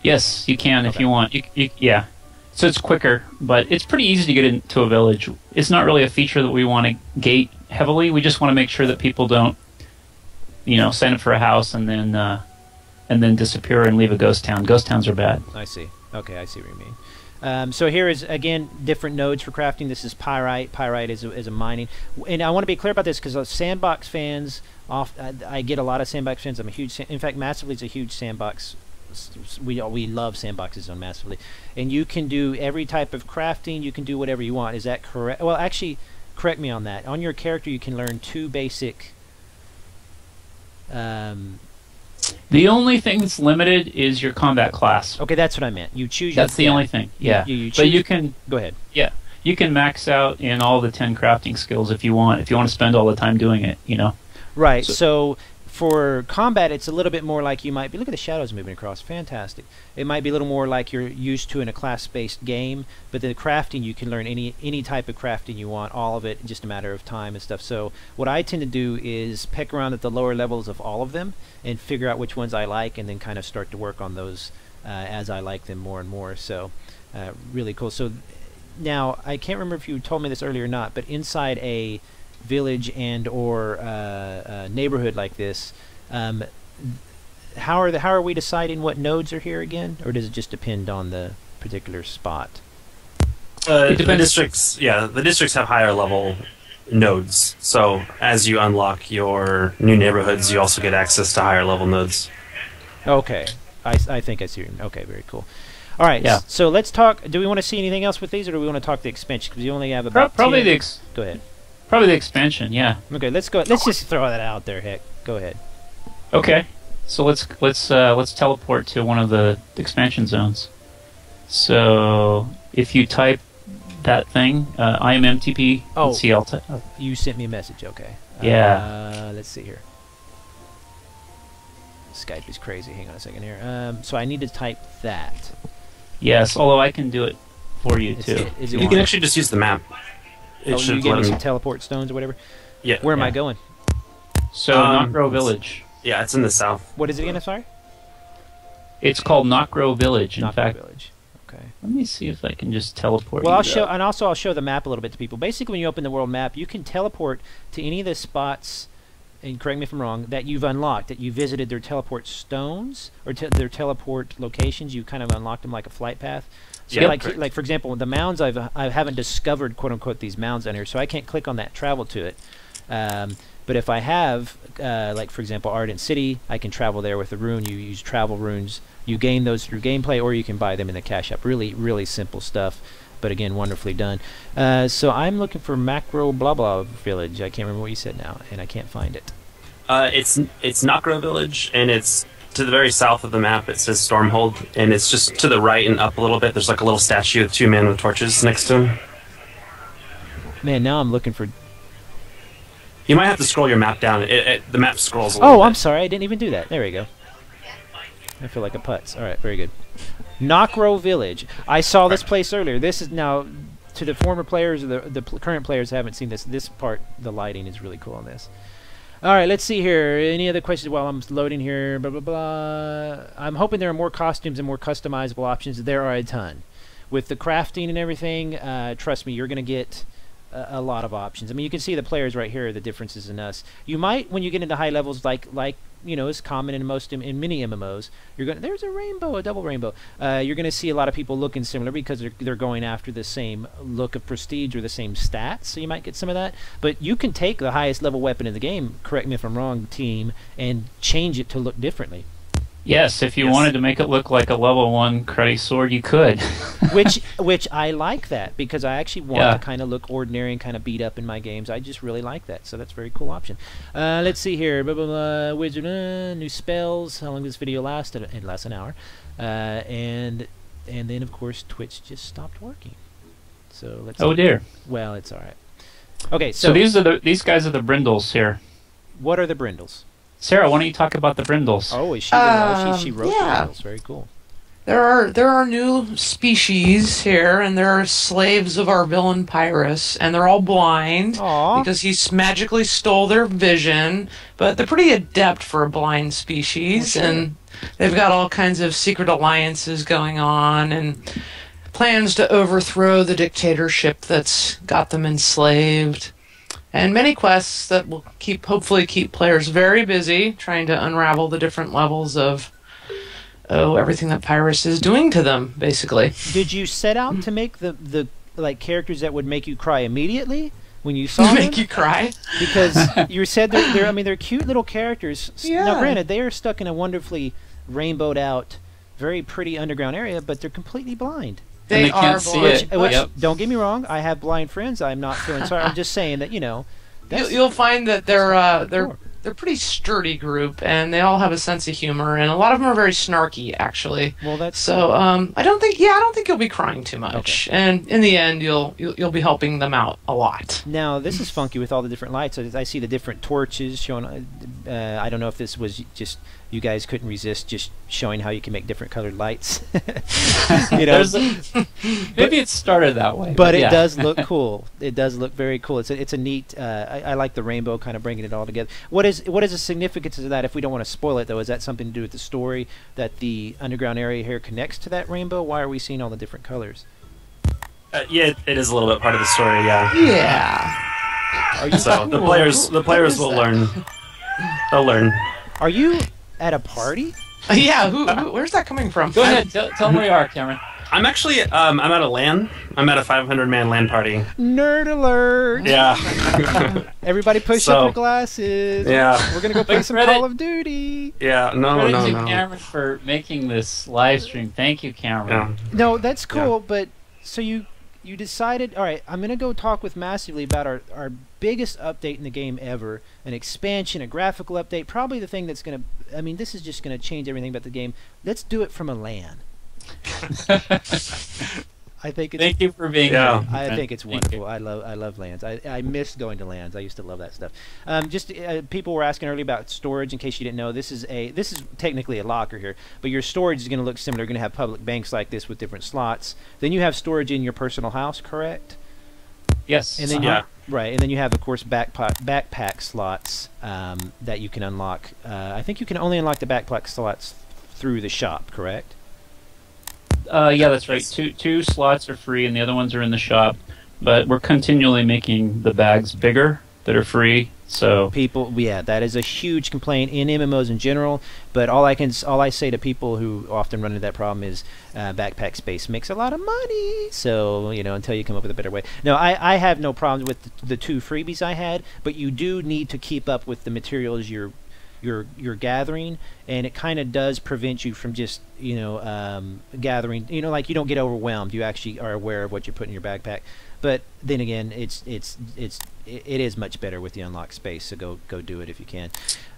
Yes, you can if you want. Yeah. So it's quicker, but it's pretty easy to get into a village. It's not really a feature that we want to gate heavily. We just want to make sure that people don't, sign up for a house and then disappear and leave a ghost town. Ghost towns are bad. I see. Okay, I see what you mean. So here is, again, different nodes for crafting. This is pyrite. Pyrite is a mining. And I want to be clear about this because sandbox fans, I get a lot of sandbox fans. I'm a huge, in fact, Massively is a huge sandbox. We love sandboxes on Massively. And you can do every type of crafting. You can do whatever you want. Is that correct? Well, actually, correct me on that. On your character, you can learn 2 basic... The only thing that's limited is your combat class. Okay, that's what I meant. You choose. That's the only thing. Yeah, but you can go ahead. Yeah, you can max out in all the 10 crafting skills if you want. If you want to spend all the time doing it, you know. Right. So for combat, it's a little bit more like you might be. Look at the shadows moving across. Fantastic. It might be a little more like you're used to in a class-based game. But the crafting, you can learn any type of crafting you want, all of it, in just a matter of time and stuff. So what I tend to do is peck around at the lower levels of all of them and figure out which ones I like, and then kind of start to work on those as I like them more and more. So really cool. So now I can't remember if you told me this earlier or not, but inside a village and or neighborhood like this, how are we deciding what nodes are here again, or does it just depend on the particular spot? The districts, the districts have higher level nodes. So as you unlock your new neighborhoods, you also get access to higher level nodes. Okay, I think I see. Okay, very cool. All right, yeah. So let's talk. Do we want to see anything else with these, or do we want to talk the expansion? Because you only have about probably 10. Go ahead. Probably the expansion, yeah. Okay, let's go. Let's just throw that out there. Heck, go ahead. Okay, so let's teleport to one of the expansion zones. So if you type that thing, IMMTP. Oh, let's see, you sent me a message. Okay. Yeah. Let's see here. Skype is crazy. Hang on a second here. So I need to type that. Yes, although I can do it for you too. You can actually just use the map. You give me some teleport stones or whatever? Yeah. Where am I going? So, Knockgrow Village. Yeah, it's in the south. What is it again? I'm sorry? It's called Knockgrow Village. In fact, Village. Okay. Let me see if I can just teleport. Well, I'll show the map a little bit to people. Basically, when you open the world map, you can teleport to any of the spots, and correct me if I'm wrong, that you've unlocked, that you visited their teleport stones, or their teleport locations. You kind of unlocked them like a flight path. So yeah, like for example, the mounds I haven't discovered, quote unquote, these mounds on here, so I can't click on that travel to it. But if I have, like for example, Ardent City, I can travel there with the rune. You use travel runes. You gain those through gameplay, or you can buy them in the cash app. Really, really simple stuff, but again, wonderfully done. So I'm looking for Macro blah blah village. I can't remember what you said now, and I can't find it. It's Knockgrow Village, and it's to the very south of the map. It says Stormhold, and it's just to the right and up a little bit. There's like a little statue with 2 men with torches next to him. Man, now I'm looking for... You might have to scroll your map down. The map scrolls a little bit. I'm sorry. I didn't even do that. There we go. I feel like a putz. All right, very good. Knockgrow Village. I saw this place earlier. This is now, to the former players or the current players who haven't seen this, this part, the lighting is really cool on this. All right, let's see here. Any other questions while I'm loading here? Blah, blah, blah. I'm hoping there are more costumes and more customizable options. There are a ton. With the crafting and everything, trust me, you're going to get a lot of options. I mean, you can see the players right here, the differences in us. You might, when you get into high levels, like you know, is common in many MMOs. There's a rainbow, a double rainbow. You're going to see a lot of people looking similar because they're going after the same look of prestige or the same stats. So you might get some of that. But you can take the highest level weapon in the game, correct me if I'm wrong, team, and change it to look differently. Yes, if you wanted to make it look like a level 1 cruddy sword, you could. which I like that, because I actually want to kind of look ordinary and kind of beat up in my games. I just really like that, so that's a very cool option. Let's see here. Blah, blah, blah. Wizard, new spells. How long does this video last? It lasts an hour. And then, of course, Twitch just stopped working. So let's. Oh dear. Well, it's all right. Okay, so these guys are the brindles here. What are the brindles? Sarah, why don't you talk about the brindles? Oh, is she she wrote the brindles. Very cool. There are new species here, and they're slaves of our villain Pyrrhus, and they're all blind because he's magically stole their vision. But they're pretty adept for a blind species, and they've got all kinds of secret alliances going on, and plans to overthrow the dictatorship that's got them enslaved. And many quests that will hopefully keep players very busy trying to unravel the different levels of everything that Pyrus is doing to them, basically. Did you set out to make the like characters that would make you cry immediately when you saw them? Make you cry? Because you said they're I mean they're cute little characters. Yeah. Now granted, they are stuck in a wonderfully rainbowed out, very pretty underground area, but they're completely blind. They can't are see blind. it. Which Yep. don't get me wrong, I have blind friends. I'm not feeling sorry. I'm just saying that You'll find that they're Sure. they're a pretty sturdy group, and they all have a sense of humor, and a lot of them are very snarky, actually. Well, that's So I don't think you'll be crying too much, and in the end, you'll be helping them out a lot. Now this is funky with all the different lights. I see the different torches showing. I don't know if this was just you guys couldn't resist just showing how you can make different colored lights. Maybe it started that way. But yeah. it does look cool. It does look very cool. It's a neat. I like the rainbow, kind of bringing it all together. What is the significance of that? If we don't want to spoil it, though, is that something to do with the story that the underground area here connects to that rainbow? Why are we seeing all the different colors? Yeah, it is a little bit part of the story. Yeah. Yeah. So the players will learn. They'll learn. Are you at a party? Yeah. Where's that coming from? Go ahead. Tell them where you are, Cameron. I'm actually I'm at a LAN. I'm at a 500-man LAN party. Nerd alert! Yeah. Everybody push So, up your glasses. yeah. We're gonna go play some Credit- Call of Duty. Yeah. No. Credit to No. Cameron for making this live stream. Thank you, Cameron. Yeah. No, that's cool. But so you decided. All right, I'm gonna go talk with Massively about our biggest update in the game ever, an expansion, a graphical update. Probably the thing that's gonna. I mean, this is just gonna change everything about the game. Let's do it from a LAN. I think it's. Thank you for being Yeah. here. I think it's Thank you. wonderful. I love LANs. I miss going to LANs. I used to love that stuff. People were asking earlier about storage. In case you didn't know, this is technically a locker here, but your storage is going to look similar. You're going to have public banks like this with different slots. Then you have storage in your personal house, correct? Yes. And then Yeah. right, and then you have of course backpack slots that you can unlock. I think you can only unlock the backpack slots through the shop, correct? Yeah, that's right. Two slots are free, and the other ones are in the shop. But we're continually making the bags bigger that are free. So That is a huge complaint in MMOs in general. But all I say to people who often run into that problem is backpack space makes a lot of money. So until you come up with a better way. No, I have no problems with the two freebies I had, but you do need to keep up with the materials you're gathering, and it kind of does prevent you from just gathering. Like you don't get overwhelmed. You actually are aware of what you're putting in your backpack. But then again, it is much better with the unlocked space. So go do it if you can.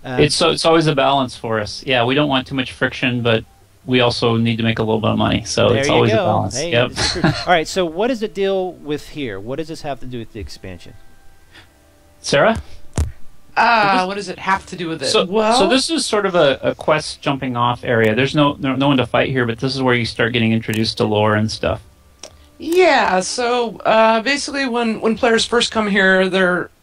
it's always a balance for us. Yeah, we don't want too much friction, but we also need to make a little bit of money. So there it's you always go. a balance. Hey, Yep. it's true. All right. So what is the deal with here? What does this have to do with the expansion? Sarah? What does it have to do with it? So this is sort of a quest jumping off area. There's no one to fight here, but this is where you start getting introduced to lore and stuff. Yeah, so basically when players first come here,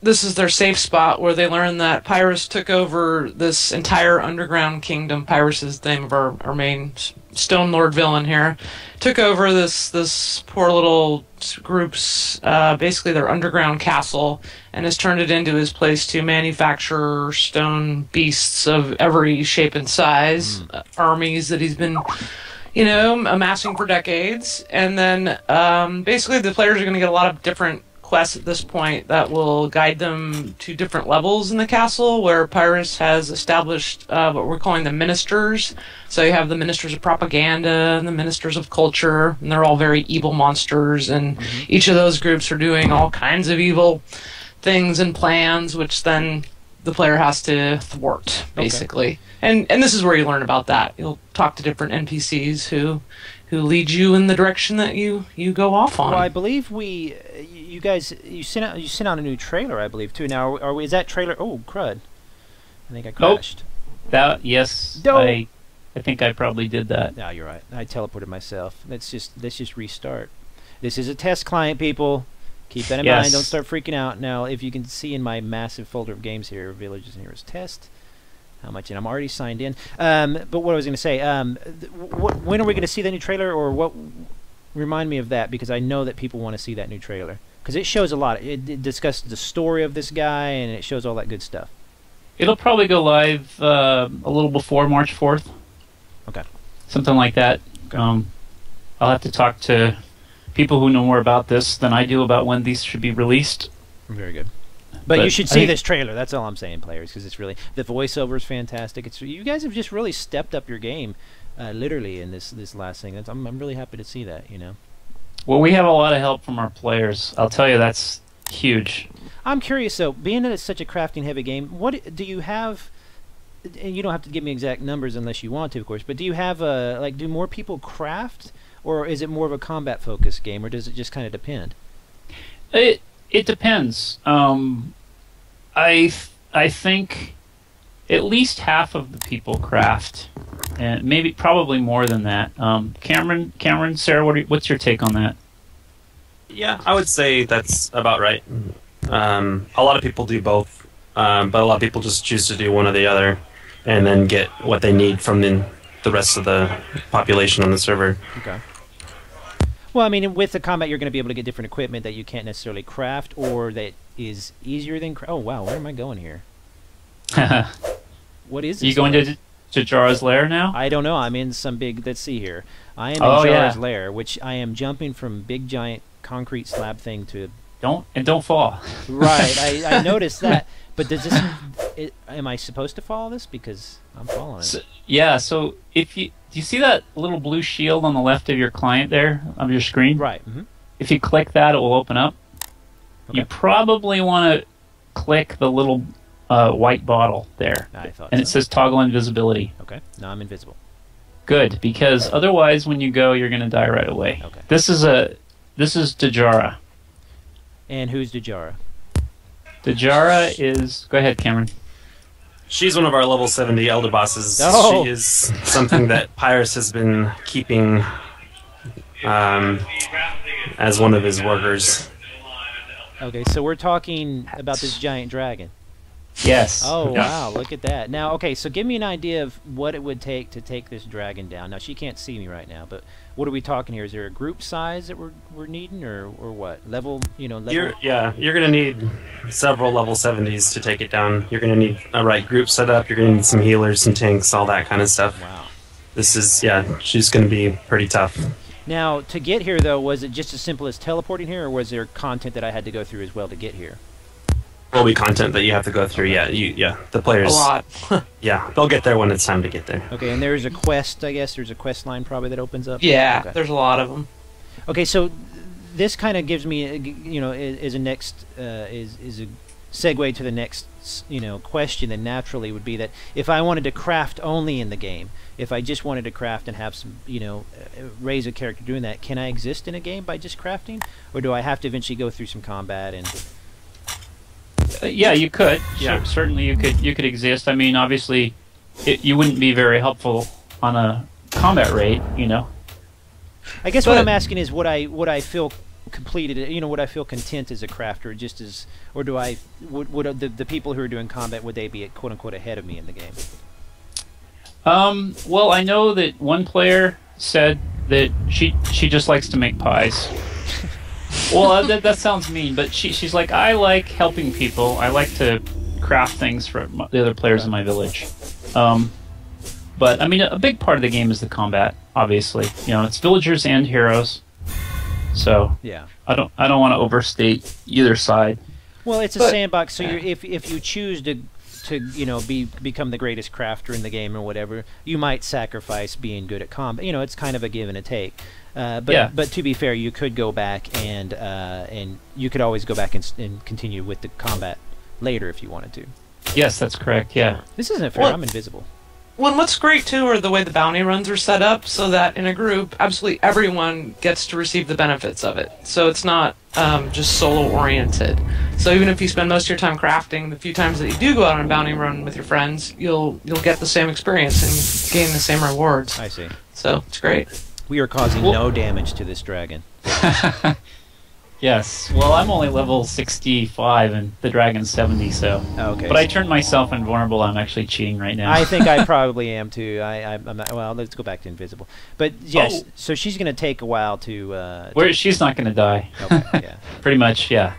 this is their safe spot where they learn that Pyrus took over this entire underground kingdom. Pyrus is the name of our main Stone Lord villain here. Took over this poor little group's, basically their underground castle, and has turned it into his place to manufacture stone beasts of every shape and size, armies that he's been amassing for decades. And then basically the players are going to get a lot of different quests at this point that will guide them to different levels in the castle, where Pyrus has established what we're calling the ministers. So you have the ministers of propaganda and the ministers of culture, and they're all very evil monsters, and each of those groups are doing all kinds of evil things and plans, which then the player has to thwart, basically. And this is where you learn about that. You'll talk to different NPCs who lead you in the direction that you go off on. Well, I believe you guys sent out a new trailer, I believe, too. Now, is that trailer? Oh, crud! I think I crashed. Yes. Dope. I think I probably did that. No, you're right. I teleported myself. Let's just restart. This is a test client, people. Keep that in mind. Don't start freaking out. Now, if you can see in my massive folder of games here, Villages and Heroes Test. How much? And I'm already signed in. But what I was going to say, when are we going to see the new trailer, or what? Remind me of that, because I know that people want to see that new trailer, because it shows a lot. It discusses the story of this guy, and it shows all that good stuff. It'll probably go live a little before March 4th. Okay. something like that. I'll have to talk to people who know more about this than I do about when these should be released. Very good. But you should see this trailer. That's all I'm saying, players, because it's really the voiceover is fantastic. It's you guys have just really stepped up your game, literally in this last thing. I'm really happy to see that. Well, we have a lot of help from our players. I'll tell you, that's huge. I'm curious, though, being that it's such a crafting-heavy game, what do you have? And you don't have to give me exact numbers unless you want to, of course. But do you have do more people craft, or is it more of a combat-focused game, or does it just kind of depend? It depends. I think at least half of the people craft, and probably more than that. Cameron, Sarah, what's your take on that? Yeah, I would say that's about right. A lot of people do both, but a lot of people just choose to do one or the other, and then get what they need from the rest of the population on the server. Okay. Well, I mean, with the combat, you're going to be able to get different equipment that you can't necessarily craft, or that is easier than. Oh wow, where am I going here? What is this? You going to Jara's lair now? I don't know. I'm in some big. Let's see here. I am in Jara's lair, which I am jumping from big giant concrete slab thing to. Don't fall. Right, I noticed that. But does this? Am I supposed to follow this? Because I'm following it. Yeah. So if do you see that little blue shield on the left of your client there on your screen? Right. Mm-hmm. If you click that, it will open up. Okay. You probably want to click the little white bottle there. I thought and it says toggle invisibility. Okay. Now I'm invisible. Good, because otherwise when you go, you're going to die right away. Okay. This is Dejara. And who's Dejara? Dejara is... Go ahead, Cameron. She's one of our level 70 elder bosses. Oh. She is something that Pyrus has been keeping as one of his workers. Okay, so we're talking about this giant dragon. Yes. Oh, wow, look at that. Now, okay, so give me an idea of what it would take to take this dragon down. Now, she can't see me right now, but what are we talking here? Is there a group size that we're needing, or what? Level, level? You're going to need several level 70s to take it down. You're going to need a right group set up. You're going to need some healers, some tanks, all that kind of stuff. Wow. This is, she's going to be pretty tough. Now, to get here, though, was it just as simple as teleporting here, or was there content that I had to go through as well to get here? Will be content that you have to go through. The players. A lot. They'll get there when it's time to get there. Okay, and there's a quest. I guess there's a quest line probably that opens up. Yeah, okay. There's a lot of them. Okay, so this kind of gives me, is a next is a segue to the next question. Then naturally would be that if I wanted to craft only in the game, if I just wanted to craft and have some, raise a character doing that, can I exist in a game by just crafting, or do I have to eventually go through some combat and? Yeah, you could. Yeah. Certainly you could exist. I mean, obviously, you wouldn't be very helpful on a combat rate, I guess what I'm asking is, would I feel completed? Would I feel content as a crafter, just as, or do I would the people who are doing combat, would they be quote unquote ahead of me in the game? Well, I know that one player said that she just likes to make pies. Well, that sounds mean, but she's like, I like helping people. I like to craft things for the other players in my village. But I mean, a big part of the game is the combat. Obviously, it's villagers and heroes. So yeah, I don't want to overstate either side. Well, it's a sandbox, so if you choose to become the greatest crafter in the game or whatever, you might sacrifice being good at combat. It's kind of a give and a take. But to be fair, you could go back and you could always go back and continue with the combat later if you wanted to. Yes, that's correct. Yeah. This isn't fair. I'm invisible. Well, what's great too are the way the bounty runs are set up, so that in a group, absolutely everyone gets to receive the benefits of it. So it's not just solo oriented. So even if you spend most of your time crafting, the few times that you do go out on a bounty run with your friends, you'll get the same experience and gain the same rewards. I see. So it's great. We are causing no damage to this dragon. Yes. Well, I'm only level 65 and the dragon's 70, so. Okay. But I turned myself invulnerable. I'm actually cheating right now. I think I probably am too. I'm not. Well, let's go back to invisible. But yes, so she's going to take a while to. She's not going to die. Okay. Yeah. Pretty much. Yeah.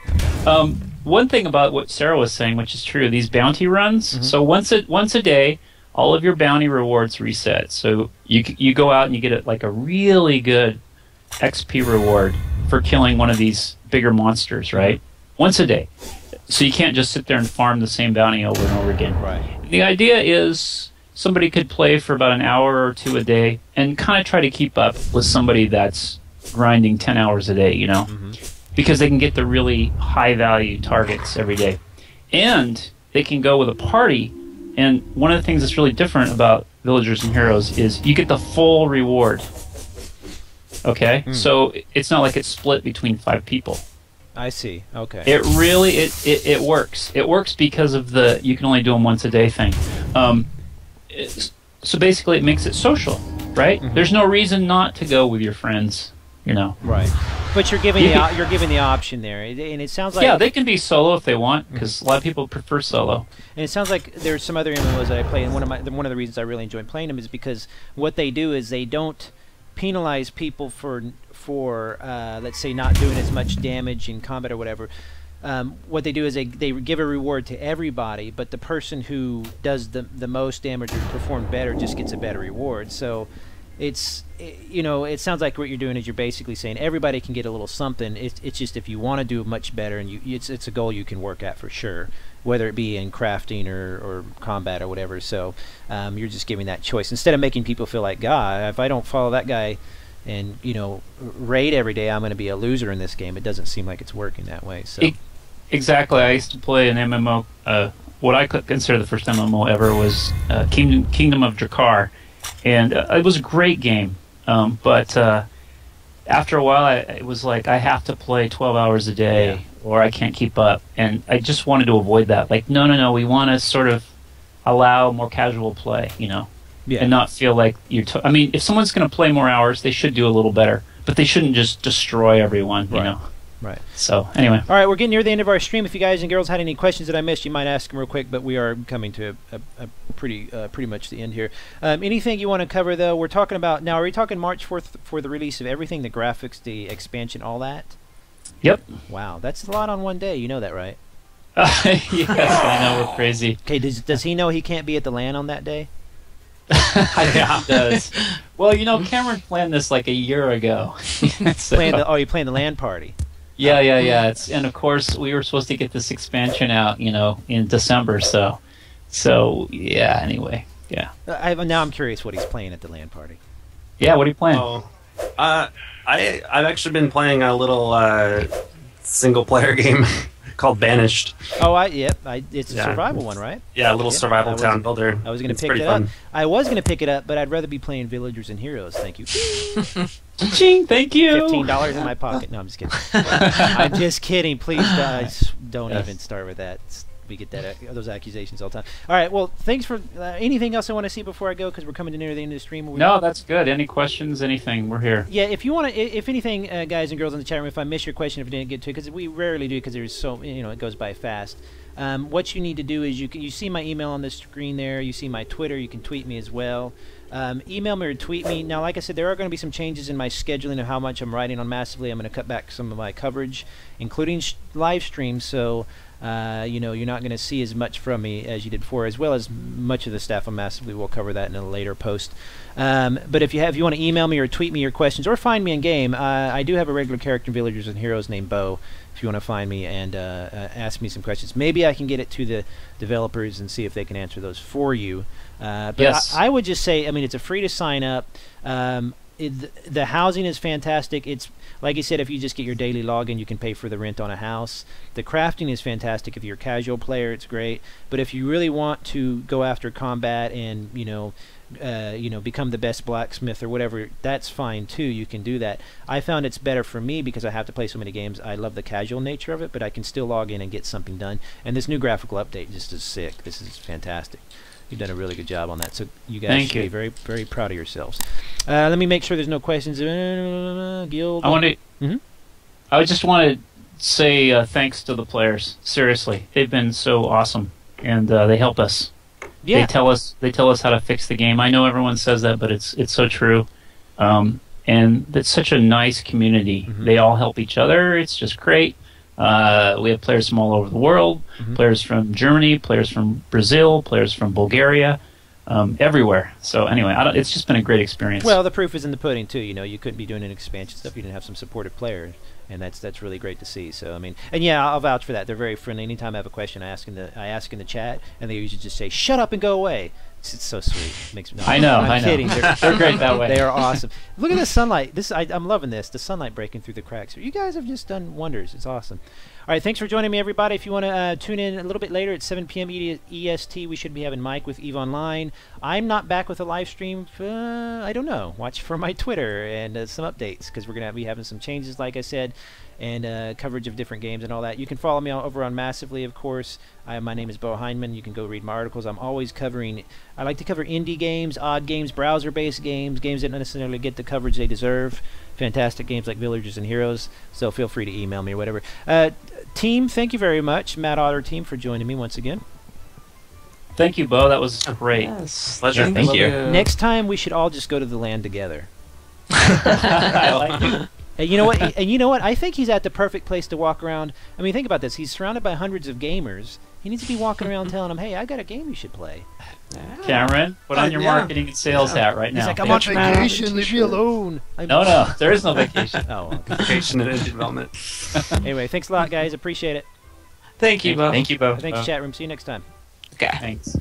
One thing about what Sarah was saying, which is true, these bounty runs. Mm-hmm. So once a day, all of your bounty rewards reset. So you go out and you get like a really good XP reward for killing one of these bigger monsters, right? Once a day. So you can't just sit there and farm the same bounty over and over again. Right. The idea is somebody could play for about an hour or two a day and kind of try to keep up with somebody that's grinding 10 hours a day, you know, because they can get the really high value targets every day. And they can go with a party. And one of the things that's really different about Villagers and Heroes is you get the full reward. Okay? So it's not like it's split between 5 people. I see. Okay. It really it works. It works because of the you can only do them once a day thing. So basically, it makes it social, right? There's no reason not to go with your friends, you know. Right. But you're giving you're giving the option there, and it sounds like they can be solo if they want, because a lot of people prefer solo. And it sounds like there's some other MMOs that I play, and one of the reasons I really enjoy playing them is because what they do is they don't penalize people for let's say not doing as much damage in combat or whatever. What they do is they give a reward to everybody, but the person who does the most damage or performed better just gets a better reward. So it's it sounds like what you're doing is you're basically saying everybody can get a little something. It's just if you want to do much better, and it's a goal you can work at for sure, whether it be in crafting or combat or whatever. So you're just giving that choice instead of making people feel like, God, if I don't follow that guy and raid every day, I'm going to be a loser in this game. It doesn't seem like it's working that way. So exactly. I used to play an MMO. What I could consider the first MMO ever was Kingdom of Drakkar, and it was a great game. But after a while, it was like I have to play 12 hours a day, or I can't keep up. And I just wanted to avoid that. Like, no, we want to sort of allow more casual play, and not feel like you're. I mean, if someone's going to play more hours, they should do a little better, but they shouldn't just destroy everyone, you know. Right. So anyway. All right, we're getting near the end of our stream. If you guys and girls had any questions that I missed, you might ask them real quick. But we are coming to a pretty much the end here. Anything you want to cover though? We're talking about now. Are we talking March 4th for the release of everything, the graphics, the expansion, all that? Yep. Wow, that's a lot on one day. You know that, right? Yes, I know, we're crazy. Okay, does he know he can't be at the LAN on that day? I think he does. Well, Cameron planned this like a year ago. So. You're playing the LAN party. Yeah. And of course, we were supposed to get this expansion out, in December. So yeah. Anyway, yeah. Now I'm curious what he's playing at the LAN party. Yeah, what are you playing? Oh, I've actually been playing a little single-player game called Banished. Oh, it's a survival one, right? Yeah, a little survival town builder. I was going to pick it up. I was going to pick it up, but I'd rather be playing Villagers and Heroes. Thank you. Ching, thank you. $15 in my pocket. No, I'm just kidding. I'm just kidding. Please don't even start with that. We get those accusations all the time. All right. Well, thanks for anything else I want to see before I go, because we're coming to near the end of the stream. No, that's good. Any questions? Anything? We're here. Yeah. If you want to, if anything, guys and girls in the chat room, if I miss your question, if I didn't get to it, because we rarely do, because there's so it goes by fast. What you need to do is you see my email on the screen there. You see my Twitter. You can tweet me as well. Email me or tweet me. Now, like I said, there are going to be some changes in my scheduling of how much I'm writing on Massively. I'm going to cut back some of my coverage, including live streams. So, you're not going to see as much from me as you did before, as well as much of the staff on Massively. We'll cover that in a later post. But if you want to email me or tweet me your questions, or find me in game, I do have a regular character in Villagers and Heroes named Beau. If you want to find me and ask me some questions, maybe I can get it to the developers and see if they can answer those for you. But yes. I would just say, it's a free to sign up. The housing is fantastic. It's like you said, if you just get your daily login, you can pay for the rent on a house. The crafting is fantastic. If you're a casual player, it's great. But if you really want to go after combat and become the best blacksmith or whatever, that's fine too. You can do that. I found it's better for me because I have to play so many games. I love the casual nature of it, but I can still log in and get something done. And this new graphical update just is sick. This is fantastic. You've done a really good job on that. So you guys should be very, very proud of yourselves. Let me make sure there's no questions. Guild. I just want to say thanks to the players. Seriously, they've been so awesome, and they help us. Yeah. They tell us how to fix the game. I know everyone says that, but it's so true. And it's such a nice community. They all help each other. It's just great. We have players from all over the world, players from Germany, players from Brazil, players from Bulgaria. everywhere. So anyway, it's just been a great experience. Well, the proof is in the pudding too. You know, you couldn't be doing an expansion stuff if you didn't have some supportive players, and that's really great to see. So I mean, and yeah, I'll vouch for that. They're very friendly. Anytime I have a question, I ask in the chat, and they usually just say, "Shut up and go away." It's so sweet. It makes me. No, I know. I'm kidding. They're great that way. They are awesome. Look at the sunlight. I'm loving this. The sunlight breaking through the cracks. You guys have just done wonders. It's awesome. All right, thanks for joining me, everybody. If you want to tune in a little bit later at 7 p.m. EST, we should be having Mike with EVE Online. I'm not back with a live stream. I don't know. Watch for my Twitter and some updates, because we're going to be having some changes, like I said, and coverage of different games and all that. You can follow me over on Massively, of course. My name is Beau Hindman. You can go read my articles. I'm always covering. I like to cover indie games, odd games, browser-based games, games that don't necessarily get the coverage they deserve. Fantastic games like Villagers and Heroes. So feel free to email me or whatever. Team, thank you very much, Mad Otter team, for joining me once again. Thank you, Beau. That was great. Yes, pleasure. Yeah, thank you. Next time, we should all just go to the land together. I like it. And you know what? I think he's at the perfect place to walk around. I mean, think about this. He's surrounded by hundreds of gamers. He needs to be walking around telling them, "Hey, I got a game you should play." Cameron, put on your marketing and sales hat right now. He's like, "I'm on vacation. Leave me alone." No, there is no vacation. Oh, okay. Vacation and indie development. Anyway, thanks a lot, guys. Appreciate it. Thank you, Beau. Thank you, Beau. Thanks, chat room. See you next time. Okay. Thanks.